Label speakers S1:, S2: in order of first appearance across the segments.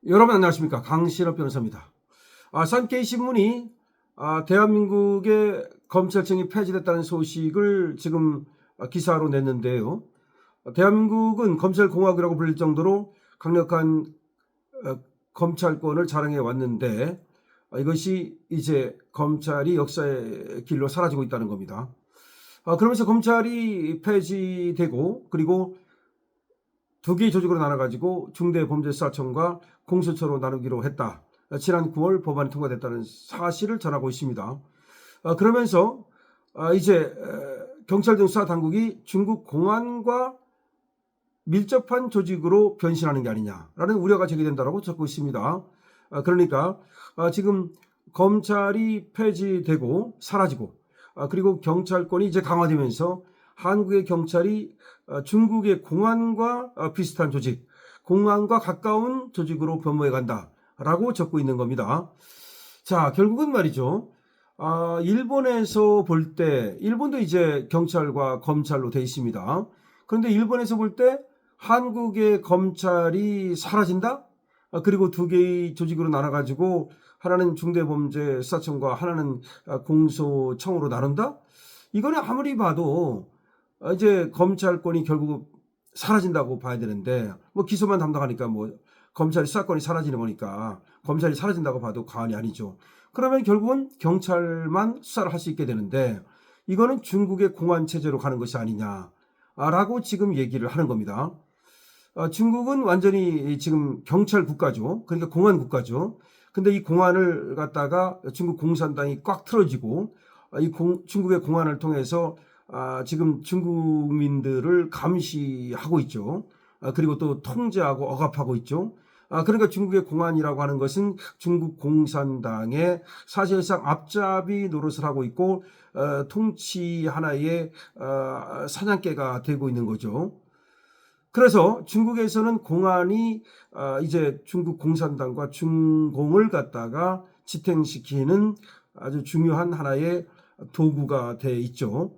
S1: 여러분 안녕하십니까, 강신업 변호사입니다. 산케이 신문이 대한민국의 검찰청이 폐지됐다는 소식을 지금 기사로 냈는데요. 대한민국은 검찰공화국이라고 불릴 정도로 강력한 검찰권을 자랑해 왔는데, 이것이 이제 검찰이 역사의 길로 사라지고 있다는 겁니다. 그러면서 검찰이 폐지되고, 그리고 두 개의 조직으로 나눠가지고 중대범죄수사청과 공수처로 나누기로 했다. 지난 9월 법안이 통과됐다는 사실을 전하고 있습니다. 그러면서 이제 경찰 등 수사 당국이 중국 공안과 밀접한 조직으로 변신하는 게 아니냐라는 우려가 제기된다고 적고 있습니다. 그러니까 지금 검찰이 폐지되고 사라지고, 그리고 경찰권이 이제 강화되면서 한국의 경찰이 중국의 공안과 비슷한 조직, 공안과 가까운 조직으로 변모해 간다라고 적고 있는 겁니다. 자, 결국은 말이죠. 일본에서 볼 때, 일본도 이제 경찰과 검찰로 돼 있습니다. 그런데 일본에서 볼 때 한국의 검찰이 사라진다? 그리고 두 개의 조직으로 나눠가지고 하나는 중대범죄수사청과 하나는 공소청으로 나눈다? 이거는 아무리 봐도 이제 검찰권이 결국 사라진다고 봐야 되는데, 뭐 기소만 담당하니까 뭐 검찰이 수사권이 사라지는 거니까 검찰이 사라진다고 봐도 과언이 아니죠. 그러면 결국은 경찰만 수사를 할 수 있게 되는데, 이거는 중국의 공안 체제로 가는 것이 아니냐라고 지금 얘기를 하는 겁니다. 중국은 완전히 지금 경찰 국가죠. 그러니까 공안 국가죠. 근데 이 공안을 갖다가 중국 공산당이 꽉 틀어지고, 중국의 공안을 통해서 지금 중국민들을 감시하고 있죠. 그리고 또 통제하고 억압하고 있죠. 그러니까 중국의 공안이라고 하는 것은 중국 공산당의 사실상 앞잡이 노릇을 하고 있고, 통치 하나의 사냥개가 되고 있는 거죠. 그래서 중국에서는 공안이 이제 중국 공산당과 중공을 갖다가 지탱시키는 아주 중요한 하나의 도구가 돼 있죠.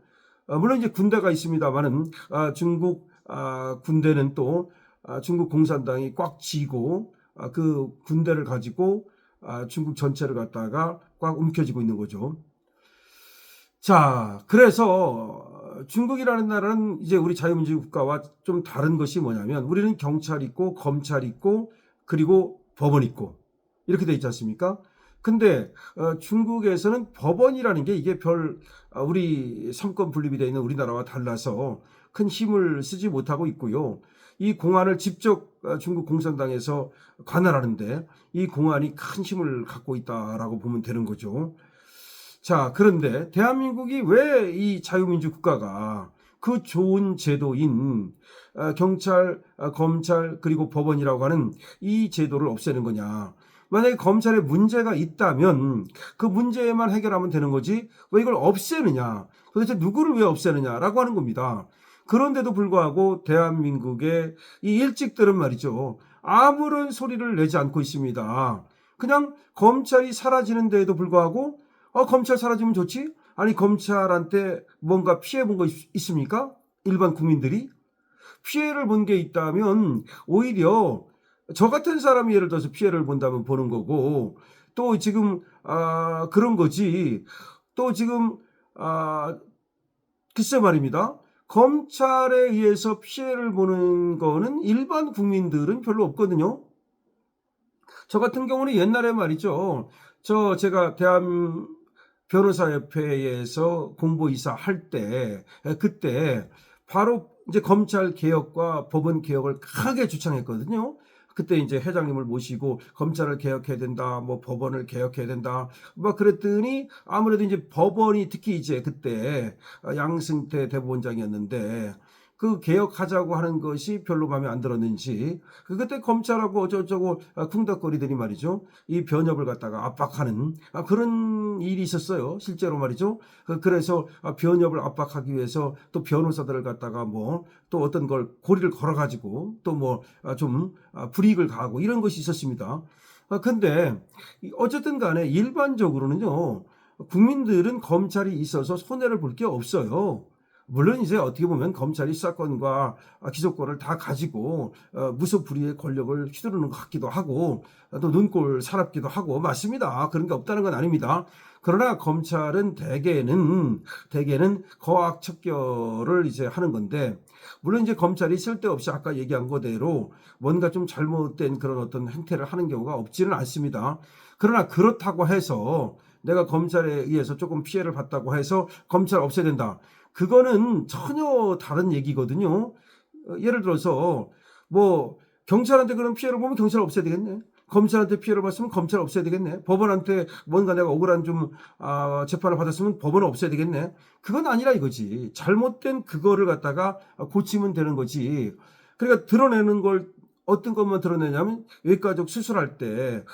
S1: 물론 이제 군대가 있습니다만은 중국 군대는 또 중국 공산당이 꽉 쥐고 그 군대를 가지고 중국 전체를 갖다가 꽉 움켜쥐고 있는 거죠. 자, 그래서 중국이라는 나라는 이제 우리 자유민주 국가와 좀 다른 것이 뭐냐면, 우리는 경찰 있고 검찰 있고 그리고 법원 있고 이렇게 돼 있지 않습니까? 근데 중국에서는 법원이라는 게 이게 우리 삼권 분립이 되어 있는 우리나라와 달라서 큰 힘을 쓰지 못하고 있고요. 이 공안을 직접 중국 공산당에서 관할하는데 이 공안이 큰 힘을 갖고 있다라고 보면 되는 거죠. 자, 그런데 대한민국이 왜 이 자유민주 국가가 그 좋은 제도인 경찰, 검찰, 그리고 법원이라고 하는 이 제도를 없애는 거냐? 만약에 검찰에 문제가 있다면 그 문제만 해결하면 되는 거지 왜 이걸 없애느냐? 도대체 누구를 왜 없애느냐라고 하는 겁니다. 그런데도 불구하고 대한민국의 이 일직들은 말이죠, 아무런 소리를 내지 않고 있습니다. 그냥 검찰이 사라지는 데에도 불구하고 검찰 사라지면 좋지? 아니, 검찰한테 뭔가 피해 본 거 있습니까? 일반 국민들이? 피해를 본 게 있다면 오히려 저 같은 사람이 예를 들어서 피해를 본다면 보는 거고, 또 지금 그런 거지. 또 지금 글쎄 말입니다. 검찰에 의해서 피해를 보는 거는 일반 국민들은 별로 없거든요. 저 같은 경우는 옛날에 말이죠. 제가 변호사협회에서 공보이사 할 때, 그때 바로 이제 검찰 개혁과 법원 개혁을 크게 주창했거든요. 그때 이제 회장님을 모시고 검찰을 개혁해야 된다, 뭐 법원을 개혁해야 된다, 막 그랬더니 아무래도 이제 법원이 특히 이제 그때 양승태 대법원장이었는데 그 개혁하자고 하는 것이 별로 마음에 안 들었는지 그때 검찰하고 어쩌고저쩌고 쿵닥거리더니 말이죠, 이 변협을 갖다가 압박하는 그런 일이 있었어요, 실제로 말이죠. 그래서 변협을 압박하기 위해서 또 변호사들을 갖다가 뭐 또 어떤 걸 고리를 걸어가지고 또 뭐 좀 불이익을 가하고 이런 것이 있었습니다. 근데 어쨌든 간에 일반적으로는요, 국민들은 검찰이 있어서 손해를 볼 게 없어요. 물론 이제 어떻게 보면 검찰이 수사권과 기소권을 다 가지고 무소불위의 권력을 휘두르는 것 같기도 하고 또 눈꼴 사납기도 하고 맞습니다. 그런 게 없다는 건 아닙니다. 그러나 검찰은 대개는 거악 척결을 이제 하는 건데, 물론 이제 검찰이 쓸데없이 아까 얘기한 거대로 뭔가 좀 잘못된 그런 어떤 행태를 하는 경우가 없지는 않습니다. 그러나 그렇다고 해서 내가 검찰에 의해서 조금 피해를 봤다고 해서 검찰 없애야 된다, 그거는 전혀 다른 얘기거든요. 예를 들어서 뭐 경찰한테 그런 피해를 보면 경찰 없애야 되겠네. 검찰한테 피해를 봤으면 검찰 없애야 되겠네. 법원한테 뭔가 내가 억울한 좀 재판을 받았으면 법원을 없애야 되겠네. 그건 아니라 이거지. 잘못된 그거를 갖다가 고치면 되는 거지. 그러니까 드러내는 걸 어떤 것만 드러내냐면 외과적 수술할 때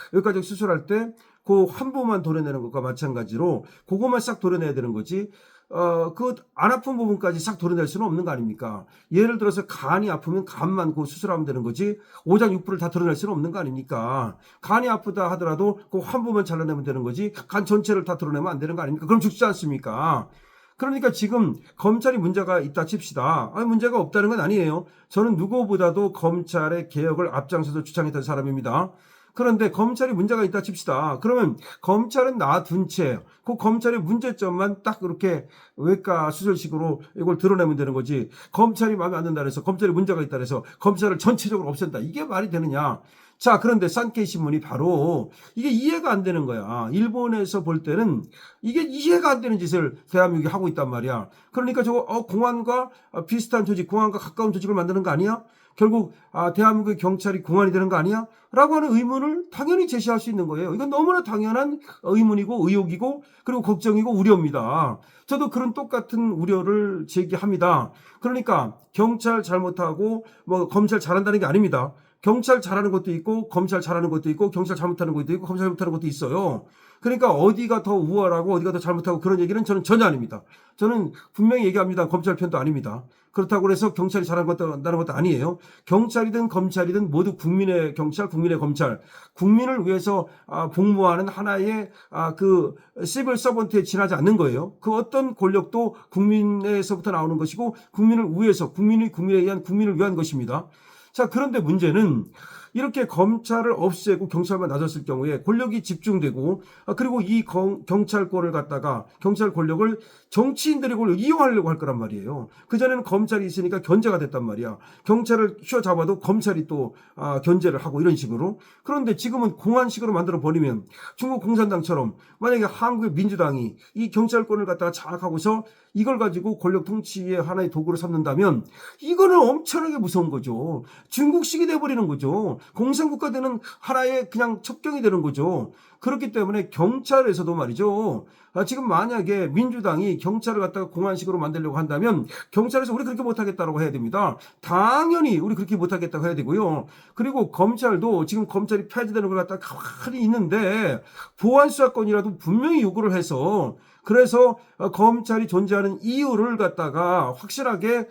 S1: 그 한 부분만 도려내는 것과 마찬가지로 그것만 싹 도려내야 되는 거지. 그 안 아픈 부분까지 싹 도려낼 수는 없는 거 아닙니까? 예를 들어서 간이 아프면 간만 그 수술하면 되는 거지 오장육부를 다 드러낼 수는 없는 거 아닙니까? 간이 아프다 하더라도 그 한 부분만 잘라내면 되는 거지 간 전체를 다 드러내면 안 되는 거 아닙니까? 그럼 죽지 않습니까? 그러니까 지금 검찰이 문제가 있다 칩시다. 아니, 문제가 없다는 건 아니에요. 저는 누구보다도 검찰의 개혁을 앞장서서 주창했던 사람입니다. 그런데 검찰이 문제가 있다 칩시다. 그러면 검찰은 놔둔 채 그 검찰의 문제점만 딱 그렇게 외과 수술식으로 이걸 드러내면 되는 거지, 검찰이 마음에 안 든다 해서 검찰이 문제가 있다 해서 검찰을 전체적으로 없앤다, 이게 말이 되느냐. 자, 그런데 산케이 신문이 바로 이게 이해가 안 되는 거야. 일본에서 볼 때는 이게 이해가 안 되는 짓을 대한민국이 하고 있단 말이야. 그러니까 저거 공안과 비슷한 조직, 공안과 가까운 조직을 만드는 거 아니야? 결국 대한민국의 경찰이 공안이 되는 거 아니야? 라고 하는 의문을 당연히 제시할 수 있는 거예요. 이건 너무나 당연한 의문이고 의혹이고 그리고 걱정이고 우려입니다. 저도 그런 똑같은 우려를 제기합니다. 그러니까 경찰 잘못하고 뭐 검찰 잘한다는 게 아닙니다. 경찰 잘하는 것도 있고 검찰 잘하는 것도 있고 경찰 잘못하는 것도 있고 검찰 잘못하는 것도 있어요. 그러니까 어디가 더 우월하고 어디가 더 잘못하고 그런 얘기는 저는 전혀 아닙니다. 저는 분명히 얘기합니다. 검찰 편도 아닙니다. 그렇다고 해서 경찰이 잘하는 것도 한다는 것도 아니에요. 경찰이든 검찰이든 모두 국민의 경찰, 국민의 검찰, 국민을 위해서 복무하는 하나의 그 시빌 서번트에 지나지 않는 거예요. 그 어떤 권력도 국민에서부터 나오는 것이고 국민을 위해서, 국민에 의한 국민을 위한 것입니다. 자, 그런데 문제는 이렇게 검찰을 없애고 경찰만 놔뒀을 경우에 권력이 집중되고 그리고 이 경찰권을 갖다가 경찰 권력을 정치인들이 그걸 이용하려고 할 거란 말이에요. 그전에는 검찰이 있으니까 견제가 됐단 말이야. 경찰을 휘어잡아도 검찰이 또 견제를 하고 이런 식으로. 그런데 지금은 공안식으로 만들어 버리면 중국 공산당처럼 만약에 한국의 민주당이 이 경찰권을 갖다가 장악하고서 이걸 가지고 권력 통치의 하나의 도구로 삼는다면 이거는 엄청나게 무서운 거죠. 중국식이 돼버리는 거죠. 공산국가 되는 하나의 그냥 첩경이 되는 거죠. 그렇기 때문에 경찰에서도 말이죠. 지금 만약에 민주당이 경찰을 갖다가 공안식으로 만들려고 한다면 경찰에서 우리 그렇게 못하겠다고 해야 됩니다. 당연히 우리 그렇게 못하겠다고 해야 되고요. 그리고 검찰도 지금 검찰이 폐지되는 걸 갖다가 가만히 있는데 보안수사권이라도 분명히 요구를 해서 그래서 검찰이 존재하는 이유를 갖다가 확실하게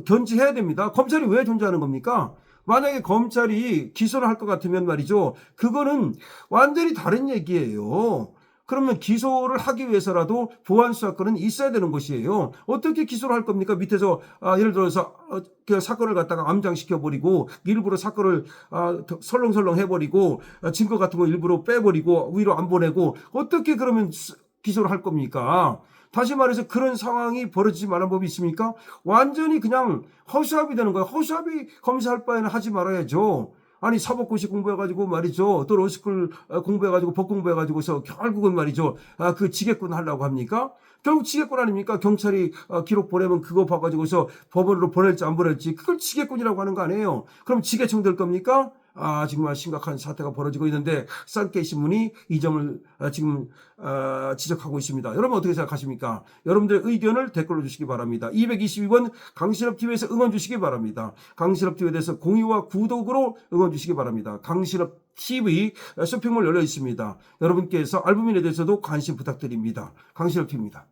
S1: 견지해야 됩니다. 검찰이 왜 존재하는 겁니까? 만약에 검찰이 기소를 할 것 같으면 말이죠. 그거는 완전히 다른 얘기예요. 그러면 기소를 하기 위해서라도 보안수사권은 있어야 되는 것이에요. 어떻게 기소를 할 겁니까? 밑에서 예를 들어서 그 사건을 갖다가 암장시켜버리고 일부러 사건을 설렁설렁 해버리고 증거 같은 거 일부러 빼버리고 위로 안 보내고 어떻게 그러면 기소를 할 겁니까? 다시 말해서 그런 상황이 벌어지지 말라는 법이 있습니까? 완전히 그냥 허수아비 되는 거예요. 허수아비 검사할 바에는 하지 말아야죠. 아니 사법고시 공부해가지고 말이죠. 또 로스쿨 공부해가지고 법 공부해가지고서 결국은 말이죠. 그 지게꾼 하려고 합니까? 결국 지게꾼 아닙니까? 경찰이 기록 보내면 그거 봐가지고서 법원으로 보낼지 안 보낼지 그걸 지게꾼이라고 하는 거 아니에요. 그럼 지게청 될 겁니까? 정말 심각한 사태가 벌어지고 있는데 산케이 신문이 이 점을 지금 지적하고 있습니다. 여러분 어떻게 생각하십니까? 여러분들의 의견을 댓글로 주시기 바랍니다. 222번 강신업TV에서 응원 주시기 바랍니다. 강신업TV에 대해서 공유와 구독으로 응원 주시기 바랍니다. 강신업TV 쇼핑몰 열려 있습니다. 여러분께서 알부민에 대해서도 관심 부탁드립니다. 강신업TV입니다.